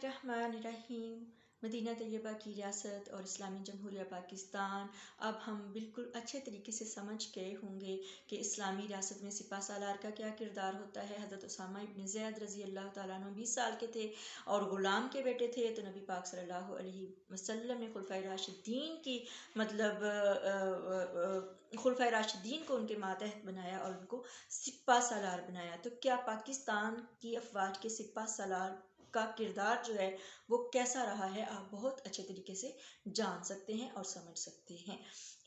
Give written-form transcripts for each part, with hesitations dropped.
बिस्मिल्लाहिर्रहमानिर्रहीम। मदीना तैयबा की रियासत और इस्लामी जमहूरिया पाकिस्तान। अब हम बिल्कुल अच्छे तरीके से समझ गए होंगे कि इस्लामी रियासत में सिपा सालार का क्या किरदार होता है। हज़रत उसामा इब्न ज़ैद रज़ी अल्लाह तआला अन्हु 20 साल के थे और ग़ुलाम के बेटे थे, तो नबी पाक सल्लल्लाहु अलैहि वसल्लम ने खुलफ़ाए राशिदीन की खुलफ़ाए राशिदीन को उनके मातहत बनाया और उनको सिपा सालार बनाया। तो क्या पाकिस्तान की अफवाज के सिपा सालार का किरदार जो है वो कैसा रहा है, आप बहुत अच्छे तरीके से जान सकते हैं और समझ सकते हैं।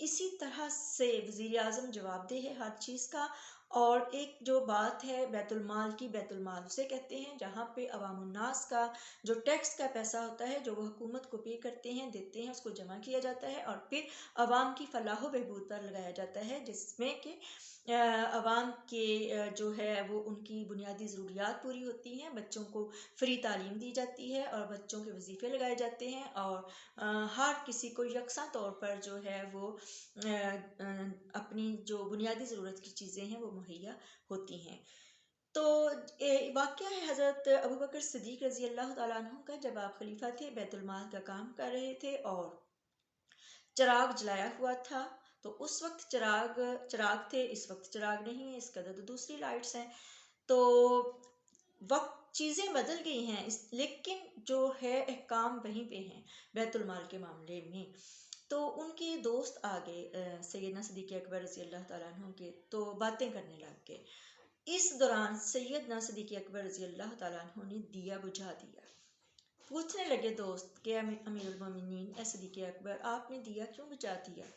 इसी तरह से वज़ीर आज़म जवाबदेह है हर चीज़ का। और एक जो बात है बैतुल माल की, बैतुल माल उसे कहते हैं जहाँ पे अवामुन्नास का जो टैक्स का पैसा होता है, जो वो हुकूमत को पे करते हैं, देते हैं, उसको जमा किया जाता है और फिर अवाम की फलाह बहबूद पर लगाया जाता है, जिसमें कि अवाम के जो है वो उनकी बुनियादी ज़रूरियात पूरी होती हैं, बच्चों को फ्री तालीम दी जाती है और बच्चों के वजीफ़े लगाए जाते हैं और हर किसी को यकसा तौर पर जो है वो अपनी जो बुनियादी ज़रूरत की चीज़ें हैं वो मुहैया होती हैं। तो वाक़या है हज़रत अबू बकर सिद्दीक़ रज़ी अल्लाह तआला अन्हु का, जब आप खलीफा थे, बैतुल माल का काम कर रहे थे और चिराग जलाया हुआ था। तो उस वक्त चिराग थे, इस वक्त चिराग नहीं है, इस कदर तो दूसरी लाइट्स हैं। तो वक्त चीज़ें बदल गई हैं, लेकिन जो है अहकाम वहीं पे हैं बैतुल माल के मामले में। तो उनके दोस्त आ गए सैयदना सिद्दीक़ अकबर रज़ी अल्लाह तआला अन्हु के, तो बातें करने लग गए। इस दौरान सैयदना सिद्दीक़ अकबर रज़ी अल्लाह तआला अन्हु ने दिया बुझा दिया। पूछने लगे दोस्त कि अमीरुल मोमिनीन ए सिद्दीक़ अकबर, आपने दिया क्यों बुझा दिया?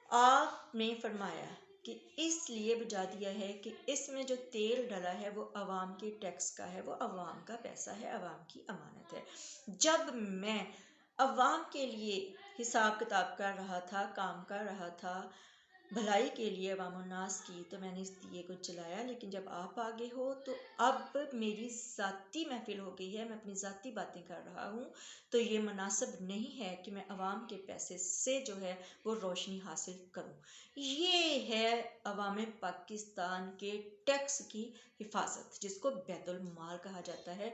आपने फरमाया कि इसलिए बुझा दिया है कि इसमें जो तेल डला है वो अवाम के टैक्स का है, वो अवाम का पैसा है, अवाम की अमानत है। जब मैं अवाम के लिए हिसाब किताब कर रहा था, काम कर रहा था, भलाई के लिए अवामुन्नास की, तो मैंने इस दिए को जलाया। लेकिन जब आप आगे हो तो अब मेरी ज़ाती महफिल हो गई है, मैं अपनी ज़ाती बातें कर रहा हूँ, तो ये मुनासिब नहीं है कि मैं अवाम के पैसे से जो है वो रोशनी हासिल करूँ। ये है अवाम पाकिस्तान के टैक्स की हिफाजत, जिसको बैतुल माल कहा जाता है।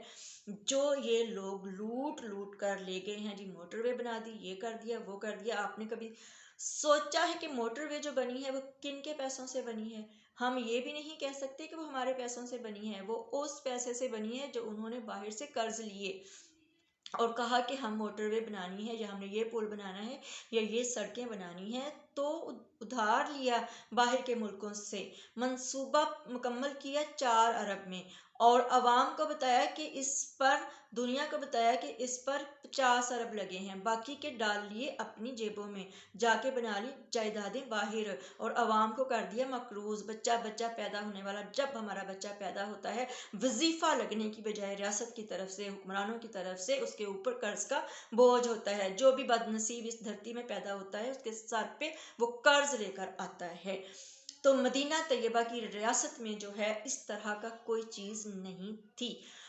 जो ये लोग लूट लूट कर ले गए हैं जी, मोटरवे बना दी, ये कर दिया, वो कर दिया। आपने कभी सोचा है कि मोटरवे जो बनी है वो किन के पैसों से बनी है? हम ये भी नहीं कह सकते कि वो हमारे पैसों से बनी है, वो उस पैसे से बनी है जो उन्होंने बाहर से कर्ज लिए और कहा कि हम मोटरवे बनानी है या हमने ये पुल बनाना है या ये सड़कें बनानी है, तो उधार लिया बाहर के मुल्कों से, मंसूबा मुकम्मल किया 4 अरब में और अवाम को बताया कि इस पर, दुनिया को बताया कि इस पर 50 अरब लगे हैं, बाकी के डाल लिए अपनी जेबों में, जाके बना ली जायदादें बाहर और अवाम को कर दिया मकरूज। बच्चा बच्चा पैदा होने वाला, जब हमारा बच्चा पैदा होता है, वजीफा लगने की बजाय रियासत की तरफ से, हुक्मरानों की तरफ से उसके ऊपर कर्ज का बोझ होता है। जो भी बदनसीब इस धरती में पैदा होता है उसके सर पे वो कर्ज लेकर आता है। तो मदीना तैयबा की रियासत में जो है इस तरह का कोई चीज़ नहीं थी।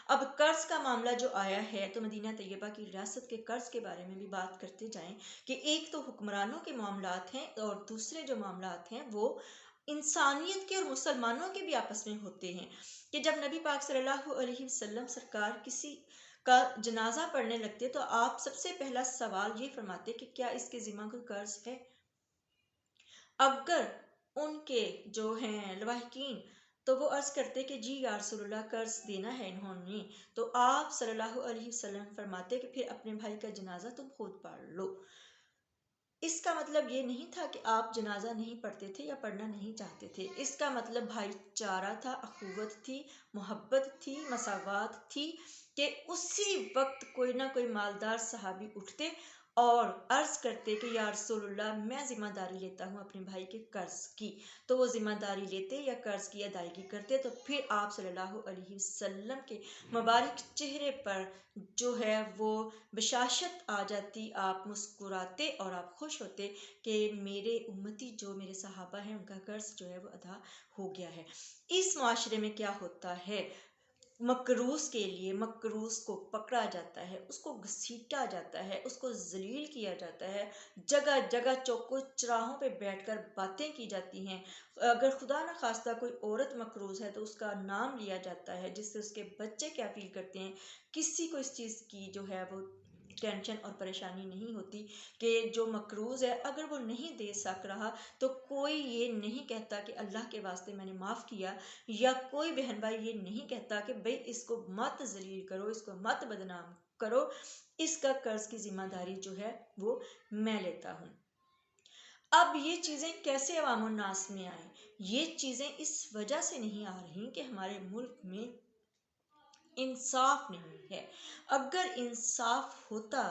अब कर्ज का मामला जो आया है, तो मदीना तैयबा की रियासत के कर्ज के बारे में भी बात करते जाएं कि एक तो हुक्मरानों के मामलात हैं और दूसरे जो मामलात हैं वो इंसानियत के और मुसलमानों के भी आपस में होते हैं। कि जब नबी पाक सल्लल्लाहु अलैहि वसल्लम सरकार किसी का जनाजा पढ़ने लगते तो आप सबसे पहला सवाल ये फरमाते कि क्या इसके ज़िम्मा कोई कर्ज है? अगर उनके जो हैं लवाहिकीन तो वो अर्ज करते कि जी या रसूलुल्लाह कर्ज देना है इन्होंने, तो आप सल्लल्लाहु अलैहि वसल्लम फरमाते कि फिर अपने भाई का जनाजा तुम खुद पढ़ लो। इसका मतलब ये नहीं था कि आप जनाजा नहीं पढ़ते थे या पढ़ना नहीं चाहते थे। इसका मतलब भाईचारा था, अखुवत थी, मोहब्बत थी, मसावात थी कि उसी वक्त कोई ना कोई मालदार सहाबी उठते और अर्ज करते कि या रसूलुल्लाह मैं ज़िम्मेदारी लेता हूँ अपने भाई के कर्ज की। तो वो ज़िम्मेदारी लेते या कर्ज की अदायगी करते, तो फिर आप सल्लल्लाहु अलैहि वसल्लम के मुबारक चेहरे पर जो है वो बशाशत आ जाती, आप मुस्कुराते और आप खुश होते कि मेरे उम्मती जो मेरे सहाबा हैं उनका कर्ज जो है वो अदा हो गया है। इस मुआशरे में क्या होता है, مکروس کے لیے مکروس کو پکڑا جاتا ہے، اس کو گھسیٹا جاتا ہے، اس کو ذلیل کیا جاتا ہے، جگہ جگہ چوکو چراہوں پہ بیٹھ کر باتیں کی جاتی ہیں۔ اگر خدا نہ خواستہ کوئی عورت مکروز ہے تو اس کا نام لیا جاتا ہے، جس سے اس کے بچے کیا فیل کرتے ہیں۔ کسی کو اس چیز کی جو ہے وہ ٹینشن اور پریشانی نہیں ہوتی کہ جو مکروز ہے اگر وہ نہیں دے سک رہا تو کوئی یہ نہیں کہتا کہ اللہ کے واسطے میں نے معاف کیا، یا کوئی بہن بھائی یہ نہیں کہتا کہ بھئی اس کو مت ذلیل کرو، اس کو مت بدنام کرو، اس کا قرض کی ذمہ داری جو ہے وہ میں لیتا ہوں۔ اب یہ چیزیں کیسے عوام الناس میں آئیں؟ یہ چیزیں اس وجہ سے نہیں آ رہی کہ ہمارے ملک میں انصاف نہیں ہے۔ اگر انصاف ہوتا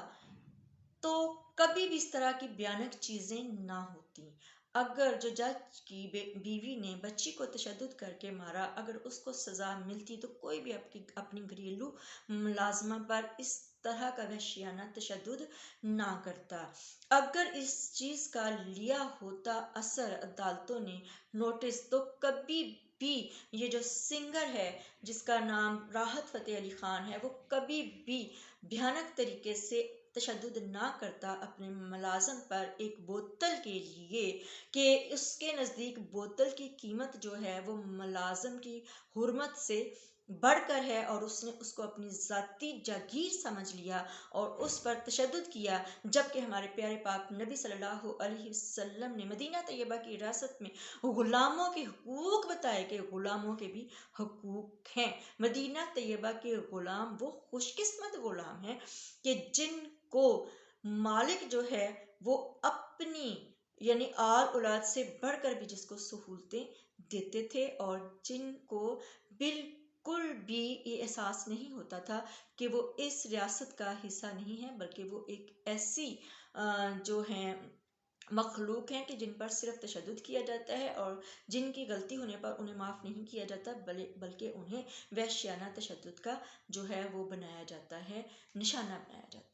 تو کبھی بھی اس طرح کی بھیانک چیزیں نہ ہوتی۔ اگر جو جج کی بیوی نے بچی کو تشدد کر کے مارا، اگر اس کو سزا ملتی تو کوئی بھی اپنی گھریلو ملازمہ پر اس طرح کا وحشیانہ تشدد نہ کرتا۔ اگر اس چیز کا لیا ہوتا اثر عدالتوں نے نوٹس تو کبھی بھی یہ جو سنگر ہے جس کا نام راحت فتح علی خان ہے، وہ کبھی بھی بھیانک طریقے سے تشدد نہ کرتا اپنے ملازم پر ایک بوتل کے لیے، کہ اس کے نزدیک بوتل کی قیمت جو ہے وہ ملازم کی حرمت سے بڑھ کر ہے، اور اس نے اس کو اپنی ذاتی جاگیر سمجھ لیا اور اس پر تشدد کیا، جبکہ ہمارے پیارے پاک نبی صلی اللہ علیہ وسلم نے مدینہ طیبہ کی ریاست میں غلاموں کے حقوق بتائے کہ غلاموں کے بھی حقوق ہیں۔ مدینہ طیبہ کے غلام وہ خوش قسمت غلام ہیں کہ جن کو مالک جو ہے وہ اپنی یعنی آل اولاد سے بڑھ کر بھی جس کو سہولتیں دیتے تھے، اور جن کو بالکل بھی یہ احساس نہیں ہوتا تھا کہ وہ اس ریاست کا حصہ نہیں ہے، بلکہ وہ ایک ایسی جو ہیں مخلوق ہیں کہ جن پر صرف تشدد کیا جاتا ہے، اور جن کی غلطی ہونے پر انہیں معاف نہیں کیا جاتا، بلکہ انہیں وحشیانہ تشدد کا جو ہے وہ بنایا جاتا ہے، نشانہ بنایا جاتا ہے۔